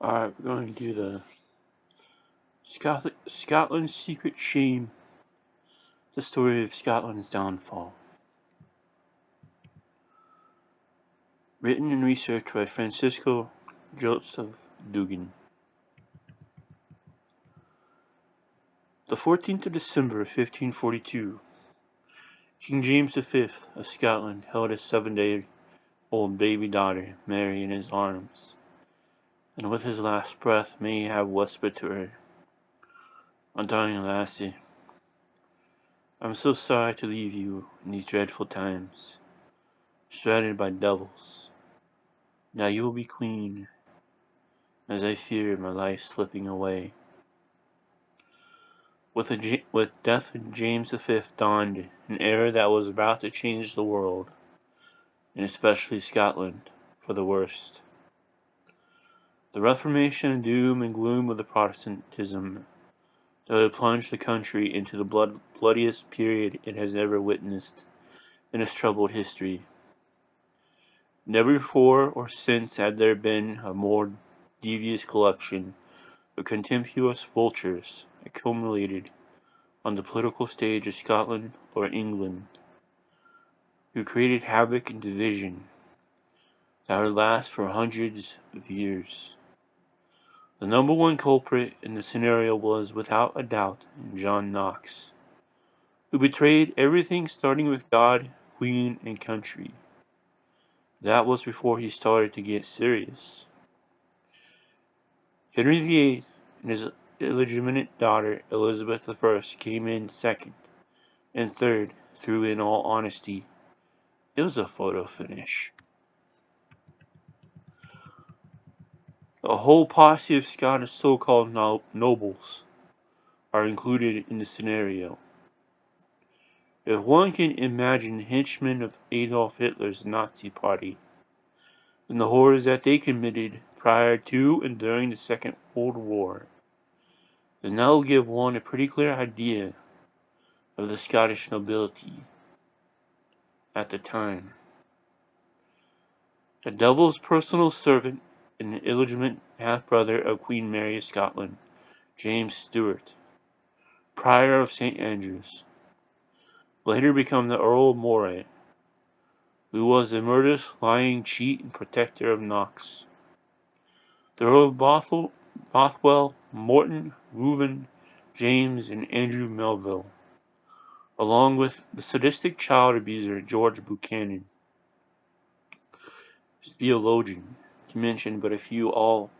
Alright, we're going to do the Scotland's Secret Shame, the story of Scotland's downfall. Written and researched by Francesco Joseph Dougan. The 14th of December 1542, King James V of Scotland held his 7-day-old baby daughter, Mary, in his arms, and with his last breath may he have whispered to her, "My darling lassie, I am so sorry to leave you in these dreadful times, surrounded by devils. Now you will be queen, as I fear my life slipping away." With death of James V dawned an era that was about to change the world, and especially Scotland, for the worst. The Reformation and doom and gloom of the Protestantism that had plunged the country into the bloodiest period it has ever witnessed in its troubled history. Never before or since had there been a more devious collection of contemptuous vultures accumulated on the political stage of Scotland or England, who created havoc and division that would last for hundreds of years. The number one culprit in the scenario was, without a doubt, John Knox, who betrayed everything starting with God, Queen, and country. That was before he started to get serious. Henry VIII and his illegitimate daughter Elizabeth I came in second and third through. In all honesty, it was a photo finish. A whole posse of Scottish so-called nobles are included in the scenario. If one can imagine henchmen of Adolf Hitler's Nazi Party and the horrors that they committed prior to and during the Second World War, then that will give one a pretty clear idea of the Scottish nobility at the time. The devil's personal servant and the illegitimate half-brother of Queen Mary of Scotland, James Stuart, Prior of Saint Andrew's, later become the Earl of Moray, who was a murderous, lying cheat and protector of Knox. The Earl of Bothwell, Morton, Reuben, James, and Andrew Melville, along with the sadistic child abuser George Buchanan. His theologian, to mention but a few, all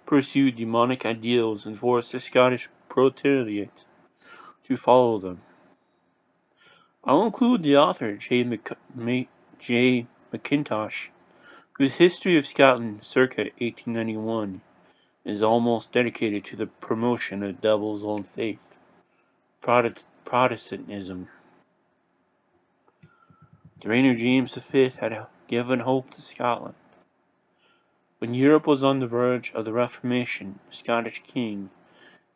pursued demonic ideals and forced the Scottish proletariat to follow them. I'll include the author J. Mackintosh, whose History of Scotland circa 1891 is almost dedicated to the promotion of the devil's own faith, Protestantism. The reign of James V had given hope to Scotland. When Europe was on the verge of the Reformation, the Scottish king,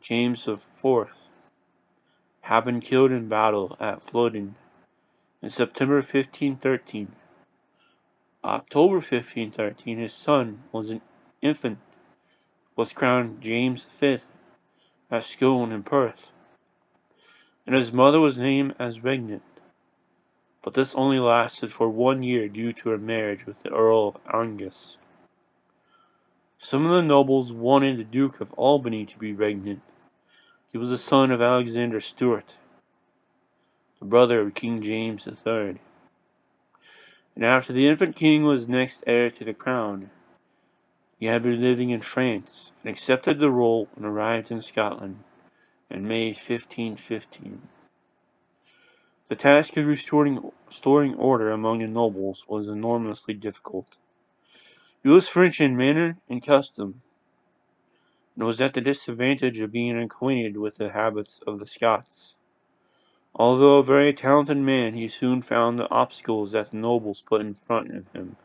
James IV, had been killed in battle at Flodden in September 1513. October 1513, his son was an infant, was crowned James V at Scone in Perth, and his mother was named as regnant. But this only lasted for 1 year due to her marriage with the Earl of Angus. Some of the nobles wanted the Duke of Albany to be regnant. He was the son of Alexander Stuart, the brother of King James III. And after the infant king was next heir to the crown, he had been living in France and accepted the role and arrived in Scotland in May 1515. The task of restoring order among the nobles was enormously difficult. He was French in manner and custom, and was at the disadvantage of being acquainted with the habits of the Scots. Although a very talented man, he soon found the obstacles that the nobles put in front of him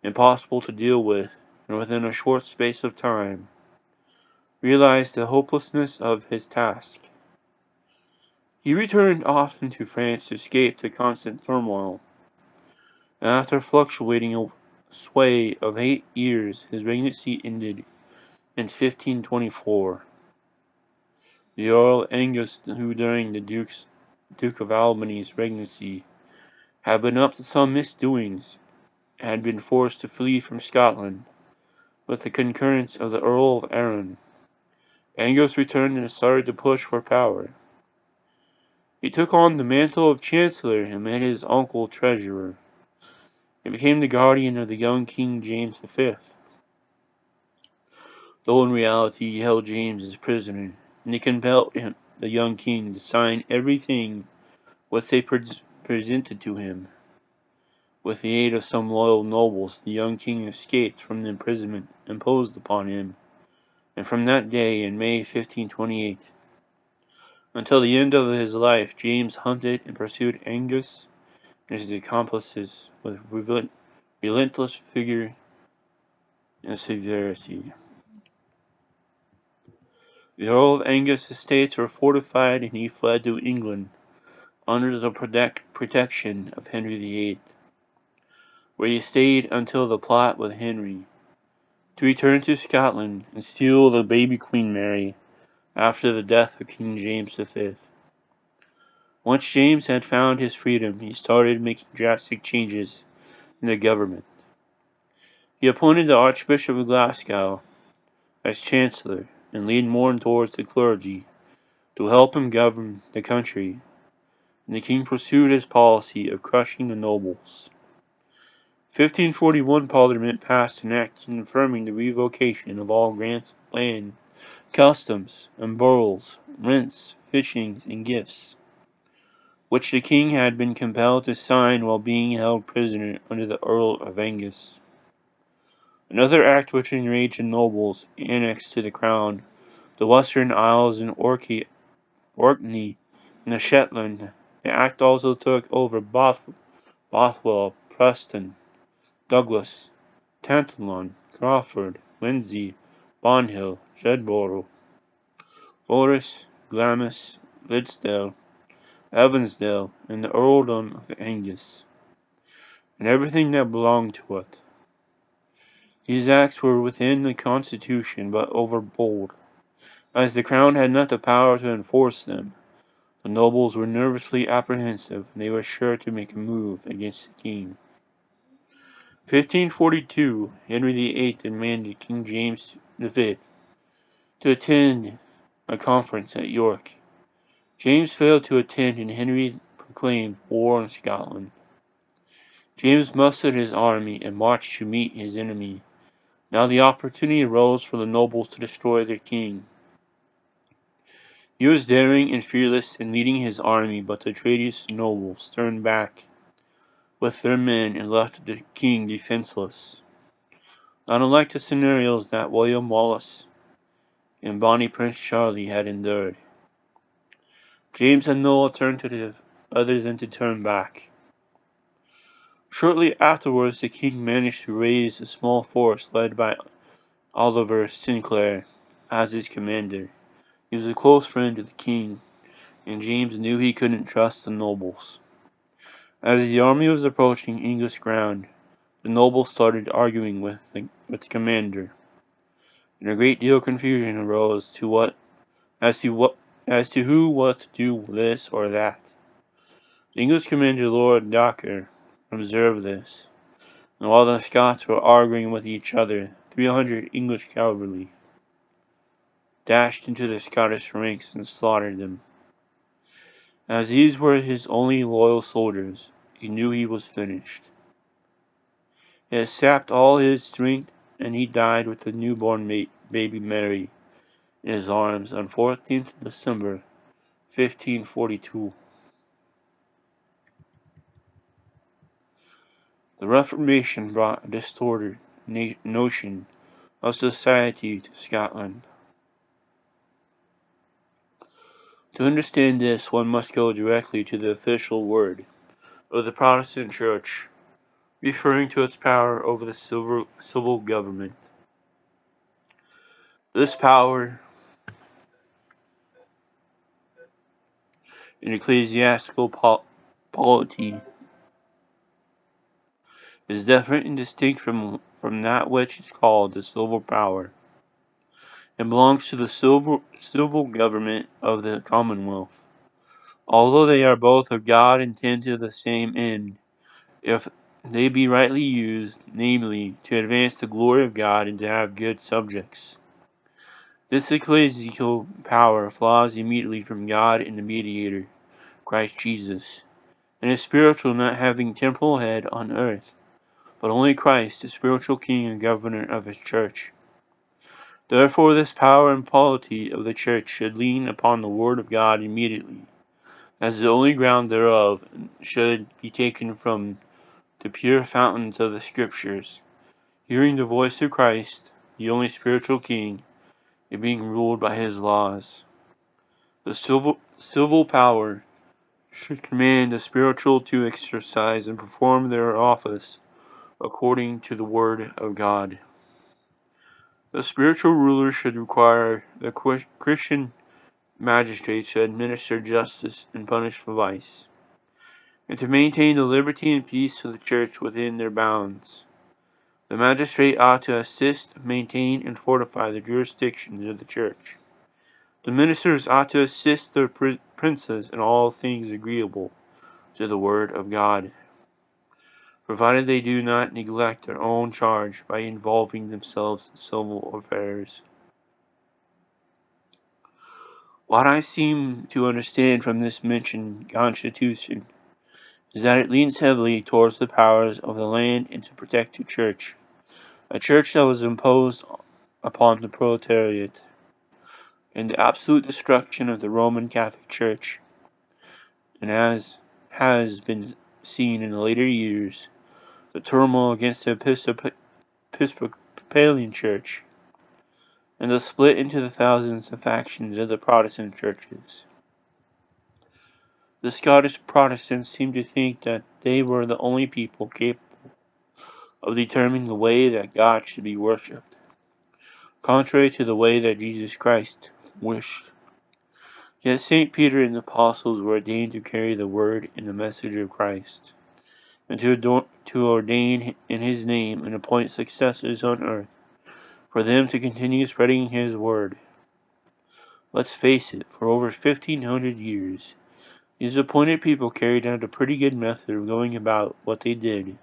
impossible to deal with, and within a short space of time realized the hopelessness of his task. He returned often to France to escape the constant turmoil, and after fluctuating a sway of 8 years, his regnancy ended in 1524. The Earl of Angus, who during the Duke of Albany's regency had been up to some misdoings, had been forced to flee from Scotland with the concurrence of the Earl of Arran. Angus returned and started to push for power. He took on the mantle of Chancellor and made his uncle treasurer. He became the guardian of the young King James V, though in reality he held James as prisoner, and he compelled the young king, to sign everything which they presented to him. With the aid of some loyal nobles, the young king escaped from the imprisonment imposed upon him, and from that day, in May 1528, until the end of his life, James hunted and pursued Angus and his accomplices with relentless vigor and severity. The Earl of Angus' estates were fortified, and he fled to England under the protection of Henry VIII, where he stayed until the plot with Henry to return to Scotland and steal the baby Queen Mary after the death of King James V. Once James had found his freedom, he started making drastic changes in the government. He appointed the Archbishop of Glasgow as Chancellor and leaned more towards the clergy to help him govern the country, and the king pursued his policy of crushing the nobles. 1541 Parliament passed an act confirming the revocation of all grants of land, customs, and boroughs, rents, fishings, and gifts, which the king had been compelled to sign while being held prisoner under the Earl of Angus. Another act which enraged the nobles annexed to the crown the Western Isles and Orkney and the Shetland. The act also took over Bothwell, Preston, Douglas, Tantallon, Crawford, Lindsay, Bonhill, Jedburgh, Forres, Glamis, Liddesdale, Evansdale, and the Earldom of Angus, and everything that belonged to it. These acts were within the constitution, but overbold. As the crown had not the power to enforce them, the nobles were nervously apprehensive, and they were sure to make a move against the king. 1542, Henry VIII demanded King James V to attend a conference at York. James failed to attend, and Henry proclaimed war on Scotland. James mustered his army and marched to meet his enemy. Now the opportunity arose for the nobles to destroy their king. He was daring and fearless in leading his army, but the traitorous nobles turned back with their men and left the king defenseless. Not unlike the scenarios that William Wallace and Bonnie Prince Charlie had endured. James had no alternative other than to turn back. Shortly afterwards, the king managed to raise a small force led by Oliver Sinclair as his commander. He was a close friend to the king, and James knew he couldn't trust the nobles. As the army was approaching English ground, the nobles started arguing with the commander, and a great deal of confusion arose as to who was to do this or that. The English commander, Lord Dacre, observed this, and while the Scots were arguing with each other, 300 English cavalry dashed into the Scottish ranks and slaughtered them. As these were his only loyal soldiers, he knew he was finished. It had sapped all his strength, and he died with the newborn baby Mary in his arms on 14th December 1542. The Reformation brought a distorted notion of society to Scotland. To understand this, one must go directly to the official word of the Protestant Church, referring to its power over the civil government. This power in ecclesiastical polity is different and distinct from that which is called the civil power and belongs to the civil government of the Commonwealth. Although they are both of God and tend to the same end, if they be rightly used, namely, to advance the glory of God and to have good subjects. This ecclesiastical power flows immediately from God and the Mediator, Christ Jesus, and is spiritual, not having temporal head on earth, but only Christ, the spiritual King and Governor of His Church. Therefore this power and polity of the Church should lean upon the Word of God immediately, as the only ground thereof should be taken from the pure fountains of the Scriptures, hearing the voice of Christ, the only spiritual King, and being ruled by His laws. The civil power should command the spiritual to exercise and perform their office according to the Word of God. The spiritual ruler should require the Christian magistrates to administer justice and punish vice, and to maintain the liberty and peace of the Church within their bounds. The magistrate ought to assist, maintain, and fortify the jurisdictions of the Church. The ministers ought to assist their princes in all things agreeable to the Word of God, provided they do not neglect their own charge by involving themselves in civil affairs. What I seem to understand from this mentioned constitution is that it leans heavily towards the powers of the land and to protect the Church, a Church that was imposed upon the proletariat, and the absolute destruction of the Roman Catholic Church, and as has been seen in the later years, the turmoil against the Episcopalian Church, and the split into the thousands of factions of the Protestant churches. The Scottish Protestants seemed to think that they were the only people capable of determining the way that God should be worshipped, contrary to the way that Jesus Christ wished. Yet St. Peter and the apostles were ordained to carry the word and the message of Christ, and to ordain in His name and appoint successors on earth for them to continue spreading His word. Let's face it, for over 1,500 years, these appointed people carried out a pretty good method of going about what they did.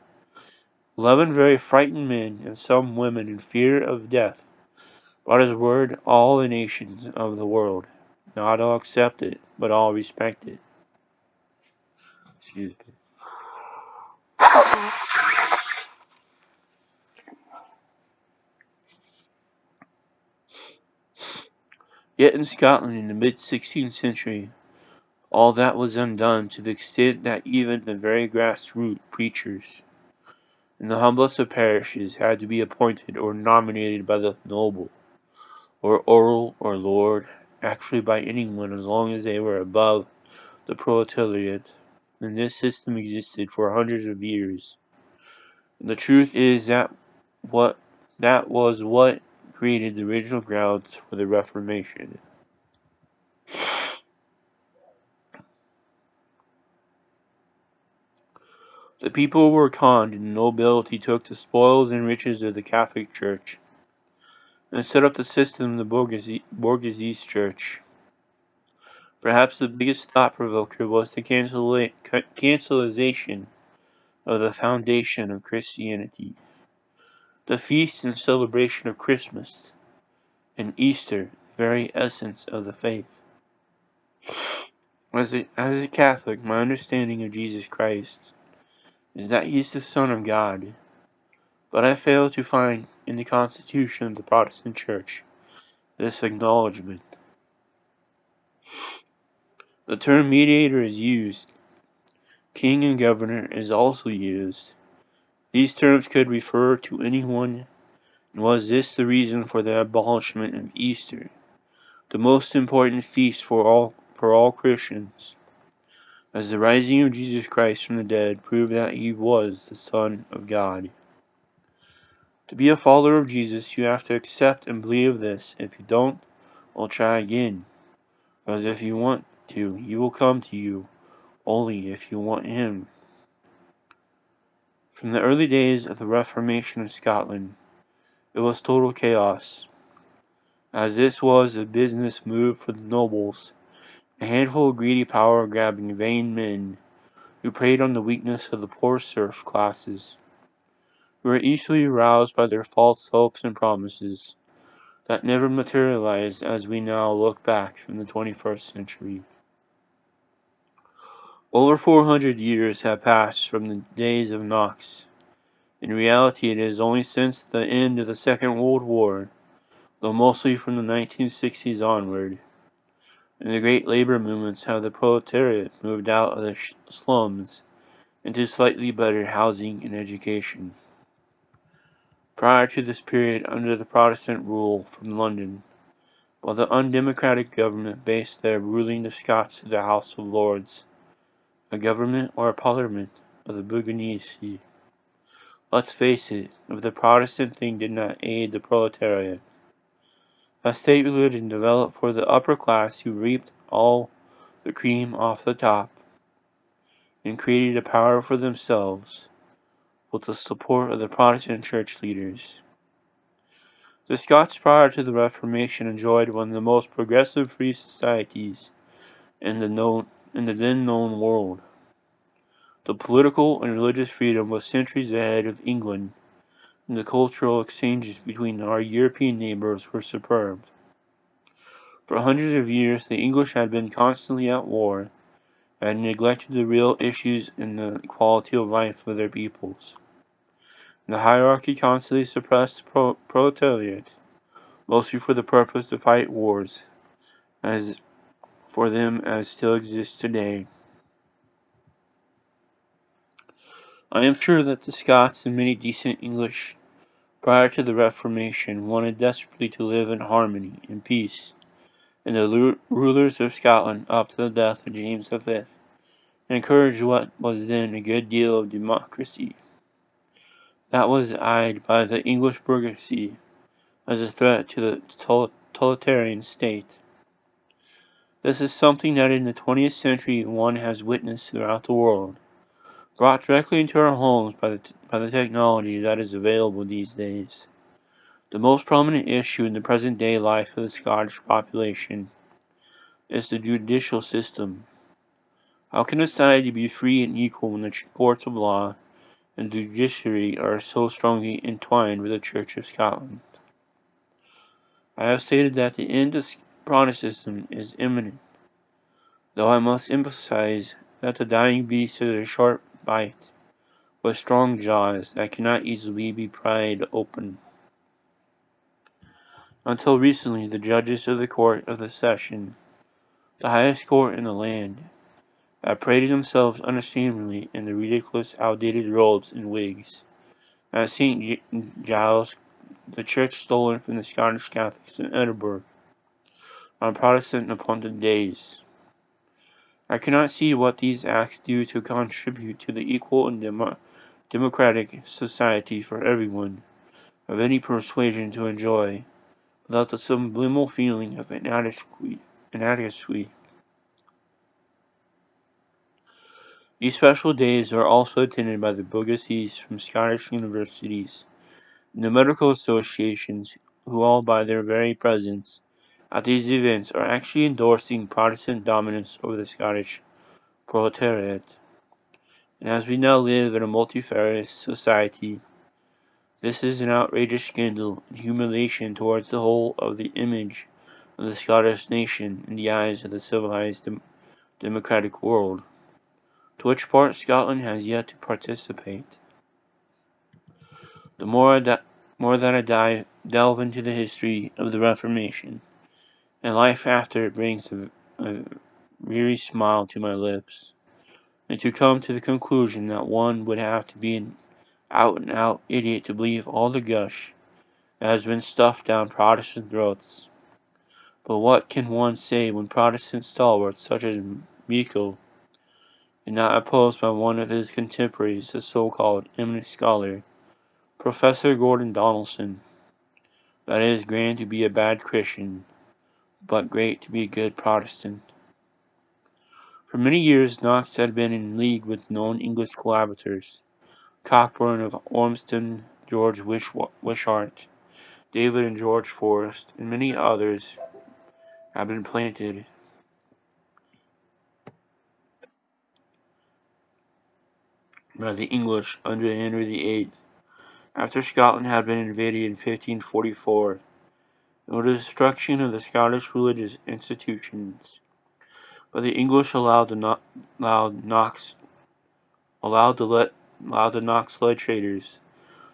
11 very frightened men and some women in fear of death brought His word all the nations of the world. Not all accept it, but all respect it. Excuse me. Yet in Scotland in the mid-16th century, all that was undone, to the extent that even the very grassroots preachers in the humblest of parishes had to be appointed or nominated by the noble, or earl or lord, actually by anyone as long as they were above the proletariat, and this system existed for hundreds of years. And the truth is that was what created the original grounds for the Reformation. The people were conned, and the nobility took the spoils and riches of the Catholic Church, and set up the system of the bourgeoisie's church. Perhaps the biggest thought-provoker was the cancellation of the foundation of Christianity, the feast and celebration of Christmas and Easter, the very essence of the faith. As a Catholic, my understanding of Jesus Christ is that He is the Son of God, but I fail to find in the constitution of the Protestant Church this acknowledgement. The term mediator is used. King and governor is also used. These terms could refer to anyone, and was this the reason for the abolishment of Easter, the most important feast for all Christians, as the rising of Jesus Christ from the dead proved that He was the Son of God? To be a follower of Jesus, you have to accept and believe this. If you don't, well, try again. Because if you want to, He will come to you, only if you want Him. From the early days of the Reformation of Scotland, it was total chaos. as this was a business move for the nobles, a handful of greedy power-grabbing vain men who preyed on the weakness of the poor serf classes, who were easily aroused by their false hopes and promises that never materialized as we now look back from the 21st century. Over 400 years have passed from the days of Knox. In reality, it is only since the end of the Second World War, though mostly from the 1960s onward, and the great labor movements have the proletariat moved out of the slums into slightly better housing and education. Prior to this period, under the Protestant rule from London, while the undemocratic government based their ruling the Scots to the House of Lords, a government or a parliament of the bourgeoisie. Let's face it, if the Protestant thing did not aid the proletariat, a state religion developed for the upper class who reaped all the cream off the top, and created a power for themselves, with the support of the Protestant church leaders. The Scots prior to the Reformation enjoyed one of the most progressive free societies in the then known world. The political and religious freedom was centuries ahead of England, and the cultural exchanges between our European neighbors were superb. For hundreds of years the English had been constantly at war, and neglected the real issues in the quality of life of their peoples. The hierarchy constantly suppressed the proletariat, mostly for the purpose to fight wars, as for them as still exists today. I am sure that the Scots and many decent English prior to the Reformation wanted desperately to live in harmony and peace, and the rulers of Scotland up to the death of James V encouraged what was then a good deal of democracy. That was eyed by the English bourgeoisie as a threat to the totalitarian state. This is something that in the 20th century one has witnessed throughout the world, brought directly into our homes by the technology that is available these days. The most prominent issue in the present-day life of the Scottish population is the judicial system. How can a society be free and equal when the courts of law and the judiciary are so strongly entwined with the Church of Scotland? I have stated that the end of Protestantism is imminent, though I must emphasize that the dying beast is a sharp bite, with strong jaws that cannot easily be pried open. Until recently, the judges of the Court of the Session, the highest court in the land, have paraded themselves unashamedly in the ridiculous outdated robes and wigs. At St. Giles, the church stolen from the Scottish Catholics in Edinburgh, on Protestant appointed days. I cannot see what these acts do to contribute to the equal and democratic society for everyone, of any persuasion to enjoy, without the subliminal feeling of inadequacy. These special days are also attended by the bourgeoisies from Scottish universities, and the medical associations, who all by their very presence at these events are actually endorsing Protestant dominance over the Scottish proletariat. And as we now live in a multifarious society, this is an outrageous scandal and humiliation towards the whole of the image of the Scottish nation in the eyes of the civilized democratic world, to which part Scotland has yet to participate. The more that I delve into the history of the Reformation, and life after it brings a weary smile to my lips, and to come to the conclusion that one would have to be an out-and-out idiot to believe all the gush that has been stuffed down Protestant throats. But what can one say when Protestant stalwarts such as Michael, and not opposed by one of his contemporaries, the so-called eminent scholar, Professor Gordon Donaldson, that it is grand to be a bad Christian, but great to be a good Protestant. For many years Knox had been in league with known English collaborators, Cockburn of Ormston, George Wishart, David and George Forrest, and many others have been planted by the English under Henry VIII. After Scotland had been invaded in 1544, and with the destruction of the Scottish religious institutions, but the English allowed the Knox slave traders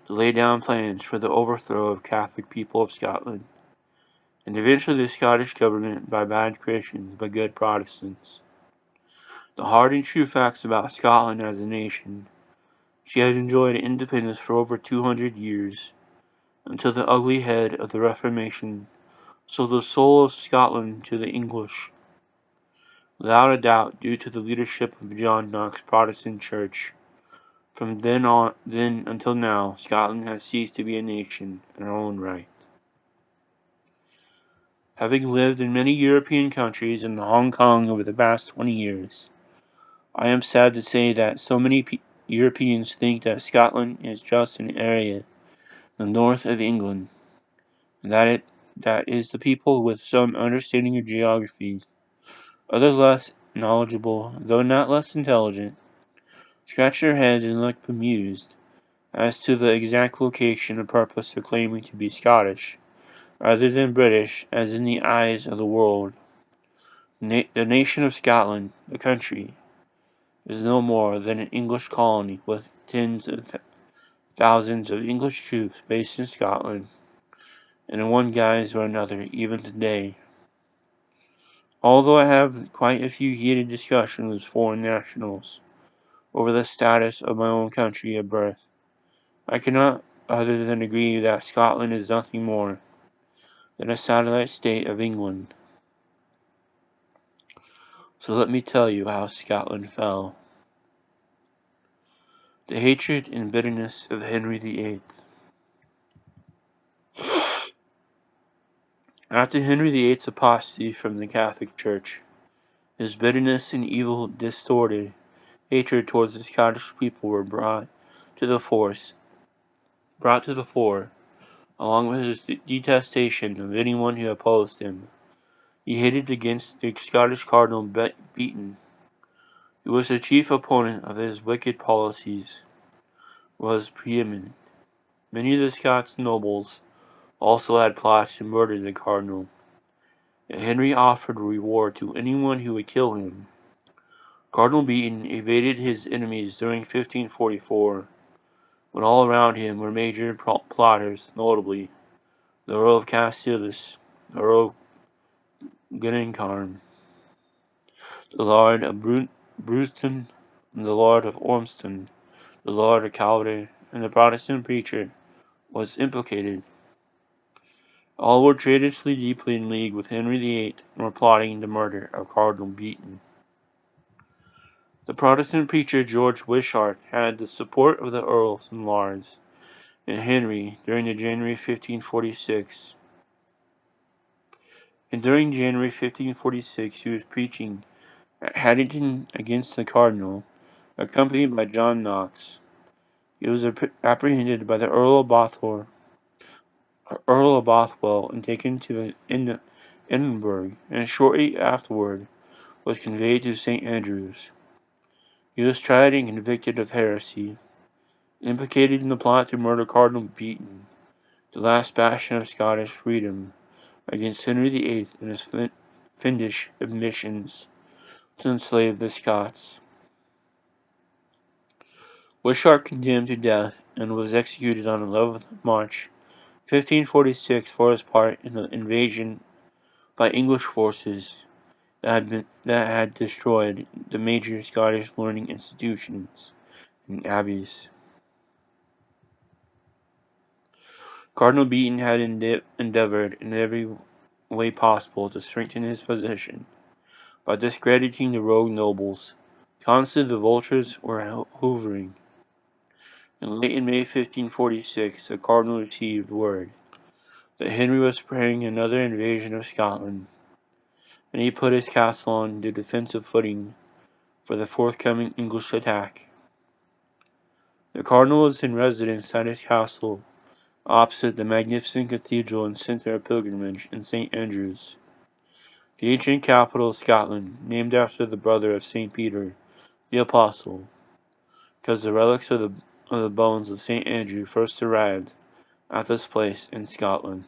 to lay down plans for the overthrow of Catholic people of Scotland, and eventually the Scottish government by bad Christians but good Protestants. The hard and true facts about Scotland as a nation: she has enjoyed independence for over 200 years, until the ugly head of the Reformation sold the soul of Scotland to the English. Without a doubt due to the leadership of John Knox's Protestant Church. From then until now, Scotland has ceased to be a nation in her own right. Having lived in many European countries and Hong Kong over the past 20 years, I am sad to say that so many Europeans think that Scotland is just an area in the north of England, and that is the people with some understanding of geography. Others less knowledgeable, though not less intelligent, scratch their heads and look bemused as to the exact location and purpose of claiming to be Scottish, rather than British, as in the eyes of the world. The nation of Scotland, the country, is no more than an English colony with tens of thousands of English troops based in Scotland, and in one guise or another even today. Although I have quite a few heated discussions with foreign nationals over the status of my own country of birth, I cannot other than agree that Scotland is nothing more than a satellite state of England. So let me tell you how Scotland fell. The hatred and bitterness of Henry VIII. After Henry VIII's apostasy from the Catholic Church, his bitterness and evil distorted hatred towards the Scottish people were brought to the fore, along with his detestation of anyone who opposed him. He hated against the Scottish Cardinal Beaton, who was the chief opponent of his wicked policies, was preeminent. Many of the Scots nobles also had plots to murder the cardinal, and Henry offered a reward to anyone who would kill him. Cardinal Beaton evaded his enemies during 1544, when all around him were major plotters, notably the Earl of Cassilis, the Earl of Glencairn, the Lord of Brewston, the Lord of Ormston, the Lord of Calder, and the Protestant preacher was implicated. All were traitorously deeply in league with Henry VIII and were plotting the murder of Cardinal Beaton. The Protestant preacher George Wishart had the support of the earls and lords and Henry during January 1546. During January 1546 he was preaching at Haddington against the cardinal, accompanied by John Knox. He was apprehended by the Earl of Bothwell and taken to Edinburgh, and shortly afterward was conveyed to Saint Andrew's. He was tried and convicted of heresy, implicated in the plot to murder Cardinal Beaton, the last bastion of Scottish freedom, against Henry VIII and his fiendish ambitions to enslave the Scots. Wishart condemned to death and was executed on 11th March 1546 for his part in the invasion by English forces that had destroyed the major Scottish learning institutions and abbeys. Cardinal Beaton had endeavored in every way possible to strengthen his position by discrediting the rogue nobles. Constantly the vultures were hovering. And late in May 1546, the cardinal received word that Henry was preparing another invasion of Scotland, and he put his castle on the defensive footing for the forthcoming English attack. The cardinal was in residence at his castle opposite the magnificent cathedral and centre of pilgrimage in Saint Andrew's, the ancient capital of Scotland, named after the brother of Saint Peter, the Apostle, because the relics of the bones of Saint Andrew first arrived at this place in Scotland.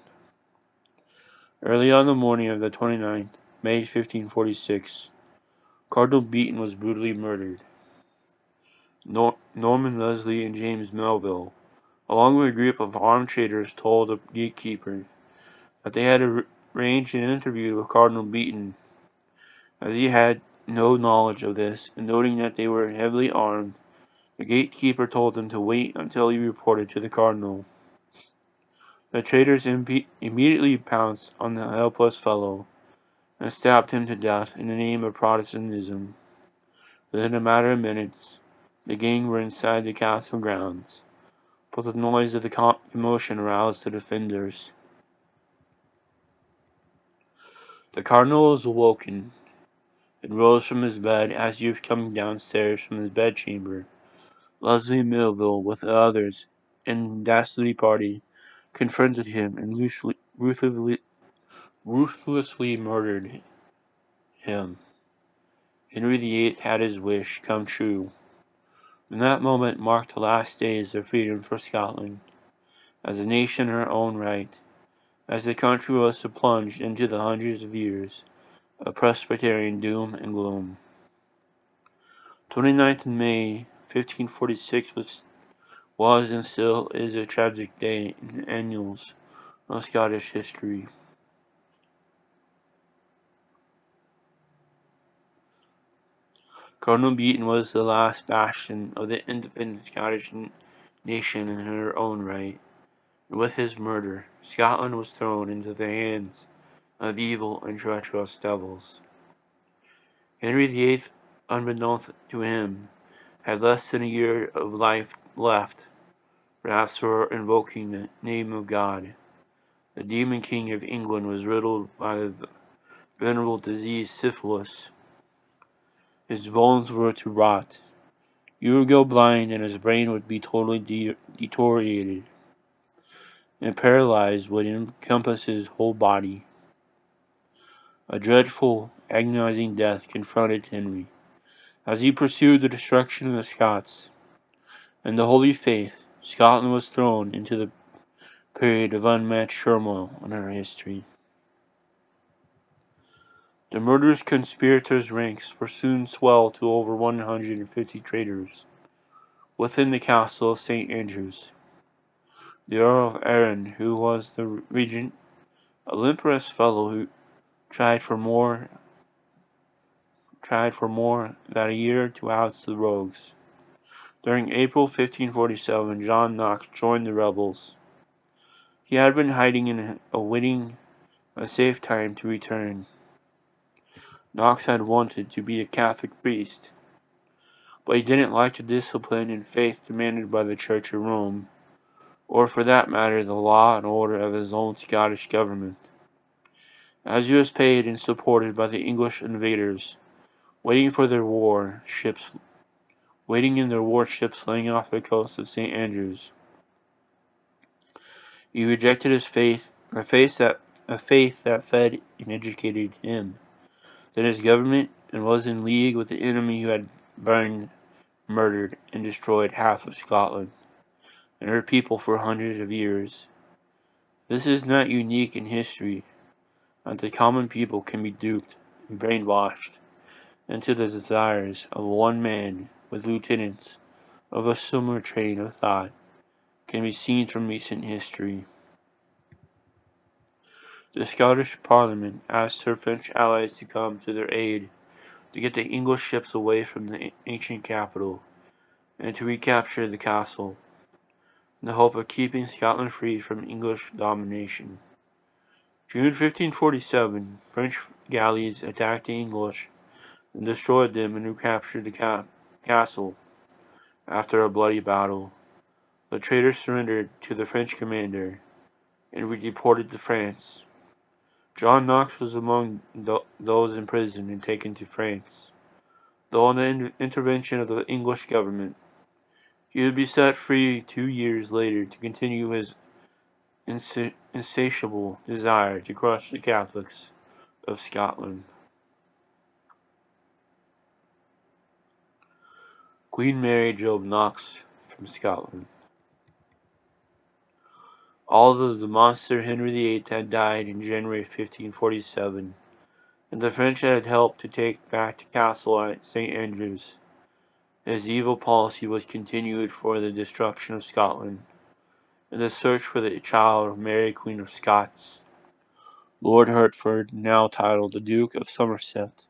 Early on the morning of the 29th, May 1546, Cardinal Beaton was brutally murdered. Norman Leslie and James Melville, along with a group of armed traders, told the gatekeeper that they had arranged an interview with Cardinal Beaton, as he had no knowledge of this, and noting that they were heavily armed, the gatekeeper told them to wait until he reported to the cardinal. The traders immediately pounced on the helpless fellow and stabbed him to death in the name of Protestantism. Within a matter of minutes, the gang were inside the castle grounds, but the noise of the commotion aroused the defenders. The cardinal was awoken, and rose from his bed as he was coming downstairs from his bedchamber. Leslie Melville, with the others in the dastardly party, confronted him and ruthlessly murdered him. Henry VIII had his wish come true, and that moment marked the last days of freedom for Scotland, as a nation in her own right, as the country was to plunge into the hundreds of years of Presbyterian doom and gloom. 29th May 1546 was and still is a tragic day in the annals of Scottish history. Cardinal Beaton was the last bastion of the independent Scottish nation in her own right, and with his murder, Scotland was thrown into the hands of evil and treacherous devils. Henry VIII, unbeknownst to him, had less than a year of life left, perhaps for invoking the name of God. The demon king of England was riddled by the venerable disease syphilis. His bones were to rot. He would go blind, and his brain would be totally deteriorated, and paralyzed would encompass his whole body. A dreadful, agonizing death confronted Henry, as he pursued the destruction of the Scots and the Holy Faith. Scotland was thrown into the period of unmatched turmoil in her history. The murderous conspirators' ranks were soon swelled to over 150 traitors within the castle of Saint Andrews. The Earl of Arran, who was the regent, a limperous fellow who tried for more than a year to oust the rogues. During April 1547, John Knox joined the rebels. He had been hiding and awaiting a safe time to return. Knox had wanted to be a Catholic priest, but he didn't like the discipline and faith demanded by the Church of Rome, or for that matter the law and order of his own Scottish government. As he was paid and supported by the English invaders, waiting in their warships laying off the coast of St. Andrews, he rejected his faith, a faith that fed and educated him, then his government, and was in league with the enemy who had burned, murdered, and destroyed half of Scotland and her people for hundreds of years. This is not unique in history, that the common people can be duped and brainwashed into the desires of one man with lieutenants of a similar train of thought can be seen from recent history. The Scottish Parliament asked her French allies to come to their aid to get the English ships away from the ancient capital and to recapture the castle, in the hope of keeping Scotland free from English domination. June 1547, French galleys attacked the English and destroyed them and recaptured the castle. After a bloody battle, the traitors surrendered to the French commander and were deported to France. John Knox was among those imprisoned and taken to France, though on the intervention of the English government. He would be set free 2 years later to continue his insatiable desire to crush the Catholics of Scotland. Queen Mary drove Knox from Scotland. Although the monster Henry VIII had died in January 1547, and the French had helped to take back the castle at Saint Andrews, his evil policy was continued for the destruction of Scotland, and the search for the child of Mary Queen of Scots. Lord Hertford, now titled the Duke of Somerset,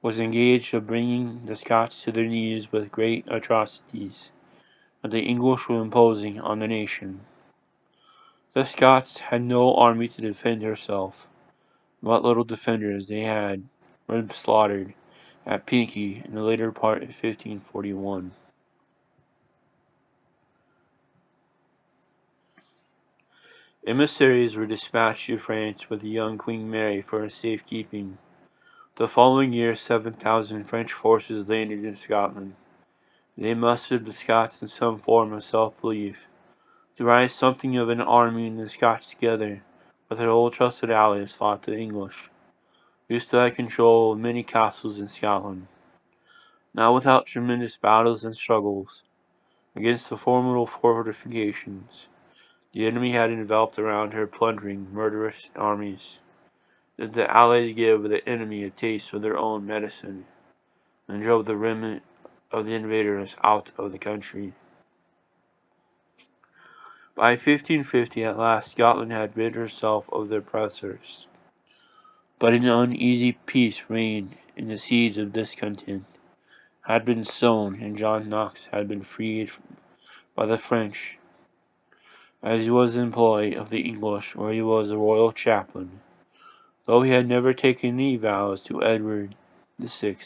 was engaged of bringing the Scots to their knees with great atrocities, and the English were imposing on the nation. The Scots had no army to defend herself. What little defenders they had were slaughtered at Pinkie in the later part of 1541. Emissaries were dispatched to France with the young Queen Mary for her safekeeping. The following year 7,000 French forces landed in Scotland. They mustered the Scots in some form of self-belief, to rise something of an army, and the Scots together with their old trusted allies fought the English, who still had control of many castles in Scotland. Not without tremendous battles and struggles against the formidable fortifications the enemy had enveloped around her plundering, murderous armies, did the allies give the enemy a taste of their own medicine, and drove the remnant of the invaders out of the country. By 1550 at last Scotland had rid herself of the oppressors, but an uneasy peace reigned, and the seeds of discontent had been sown, and John Knox had been freed by the French, as he was in employ of the English, where he was a royal chaplain, though he had never taken any vows to Edward VI.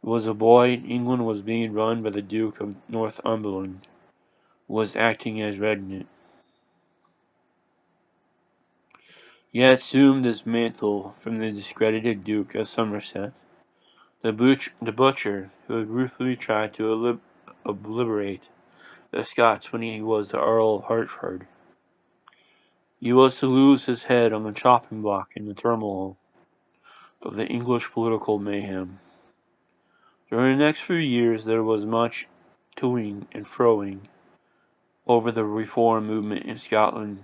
He was a boy, and England was being run by the Duke of Northumberland, who was acting as regent. He had assumed this mantle from the discredited Duke of Somerset, the butcher who had ruthlessly tried to obliterate the Scots when he was the Earl of Hertford. He was to lose his head on the chopping block in the turmoil of the English political mayhem. During the next few years there was much toing and froing over the reform movement in Scotland,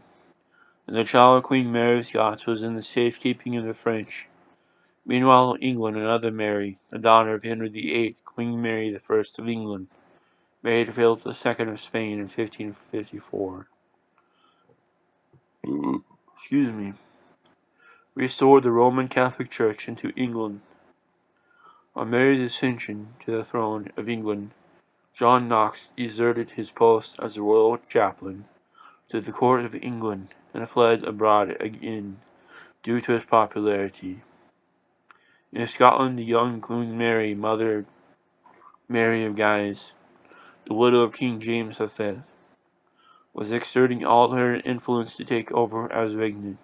and the child of Queen Mary of Scots was in the safekeeping of the French. Meanwhile, England, another Mary, the daughter of Henry VIII, Queen Mary I of England, married Philip II of Spain in 1554. Restored the Roman Catholic Church into England. On Mary's ascension to the throne of England, John Knox deserted his post as a royal chaplain to the court of England and fled abroad again due to his popularity. In Scotland, the young Queen Mary, Mother Mary of Guise, the widow of King James V, was exerting all her influence to take over as regent.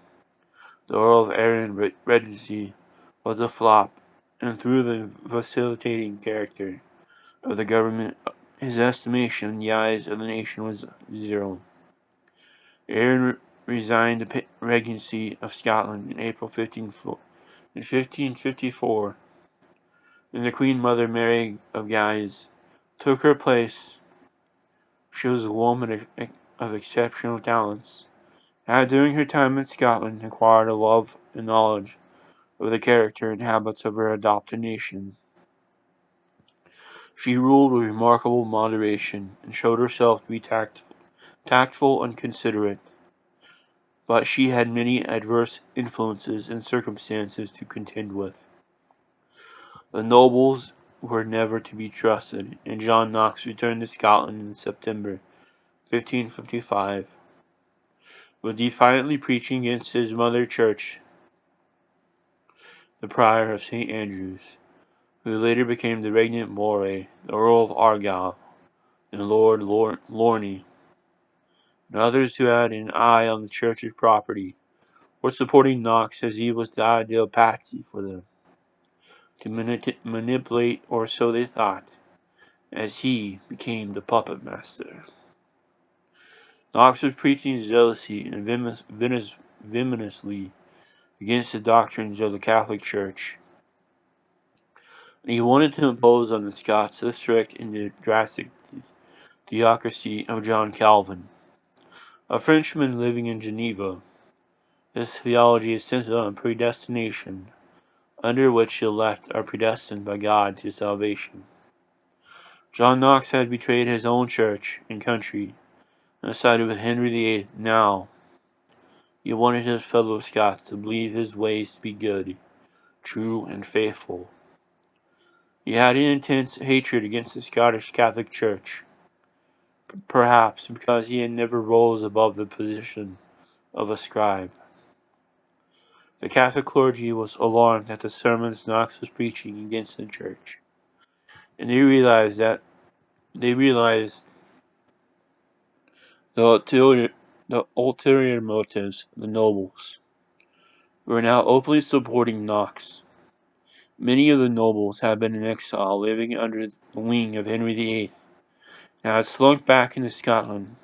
The Earl of Arran regency was a flop, and through the vacillating character of the government, his estimation in the eyes of the nation was zero. Arran resigned the regency of Scotland in April 1554, and the Queen Mother Mary of Guise took her place. She was a woman of exceptional talents, had during her time in Scotland acquired a love and knowledge of the character and habits of her adopted nation. She ruled with remarkable moderation, and showed herself to be tactful and considerate, but she had many adverse influences and circumstances to contend with. The nobles were never to be trusted, and John Knox returned to Scotland in September 1555, was defiantly preaching against his mother church, the prior of Saint Andrews, who later became the regnant Moray, the Earl of Argyll, and Lord Lorne, and others who had an eye on the church's property, were supporting Knox as he was the ideal patsy for them, to manipulate, or so they thought, as he became the puppet master. Knox was preaching zealously and venomously against the doctrines of the Catholic Church, and he wanted to impose on the Scots the strict and drastic theocracy of John Calvin, a Frenchman living in Geneva. His theology is centered on predestination, under which the elect are predestined by God to salvation. John Knox had betrayed his own church and country, and sided with Henry VIII. Now, he wanted his fellow Scots to believe his ways to be good, true, and faithful. He had an intense hatred against the Scottish Catholic Church, perhaps because he had never rose above the position of a scribe. The Catholic clergy was alarmed at the sermons Knox was preaching against the Church, and they realized the ulterior motives of the nobles were now openly supporting Knox. Many of the nobles had been in exile, living under the wing of Henry VIII, and had slunk back into Scotland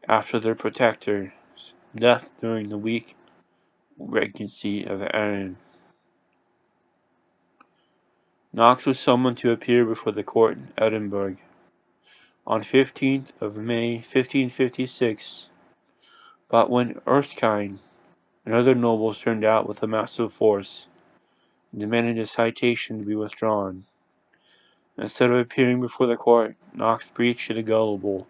after their protector's death during the weak regency of Arran. Knox was summoned to appear before the court in Edinburgh on 15th of May 1556, but when Erskine and other nobles turned out with a massive force and demanded his citation to be withdrawn, instead of appearing before the court, Knox preached to the gullible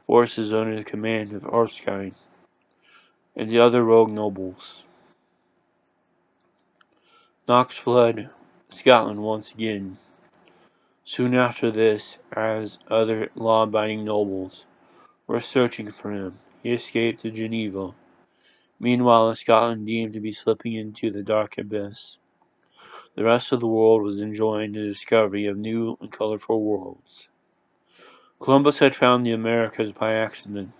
forces under the command of Erskine and the other rogue nobles. Knox fled Scotland once again. Soon after this, as other law-abiding nobles were searching for him, he escaped to Geneva. Meanwhile, Scotland deemed to be slipping into the dark abyss. The rest of the world was enjoying the discovery of new and colorful worlds. Columbus had found the Americas by accident,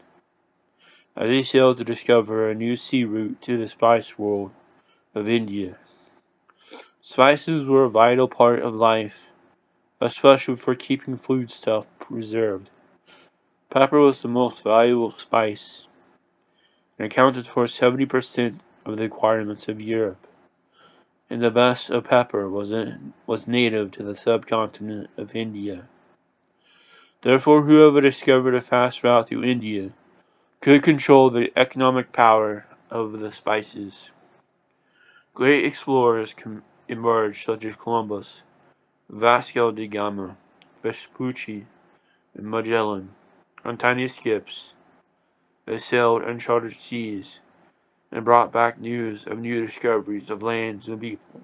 as he sailed to discover a new sea route to the spice world of India. Spices were a vital part of life, especially for keeping foodstuff preserved. Pepper was the most valuable spice, and accounted for 70% of the requirements of Europe, and the best of pepper was native to the subcontinent of India. Therefore, whoever discovered a fast route to India could control the economic power of the spices. Great explorers emerged such as Columbus, Vasco da Gama, Vespucci, and Magellan. On tiny skips, they sailed uncharted seas and brought back news of new discoveries of lands and people.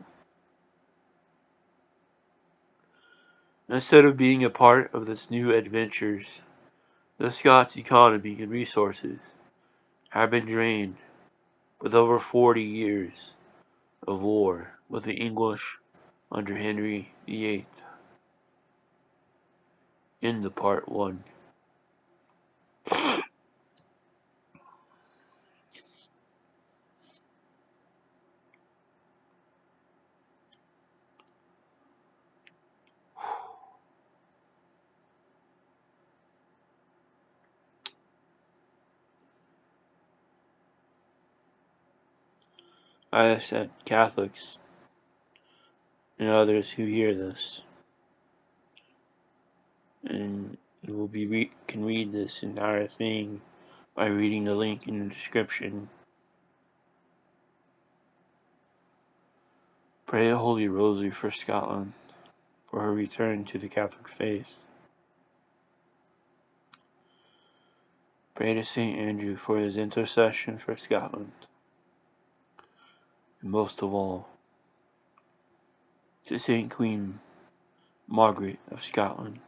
Instead of being a part of this new adventures, the Scots' economy and resources had been drained with over 40 years of war with the English under Henry VIII. End of part 1. I have said Catholics and others who hear this, and you will can read this entire thing by reading the link in the description. Pray a Holy Rosary for Scotland, for her return to the Catholic faith. Pray to Saint Andrew for his intercession for Scotland. And most of all, to Saint Queen Margaret of Scotland.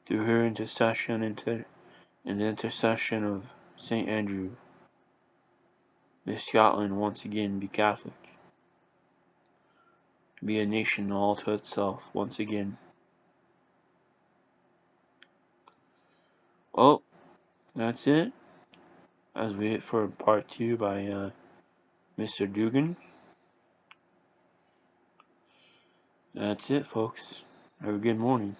Through her intercession and the intercession of Saint Andrew, may Scotland once again be Catholic, be a nation all to itself once again. Well, that's it. As we wait for part 2 by Mr. Dougan. That's it, folks. Have a good morning.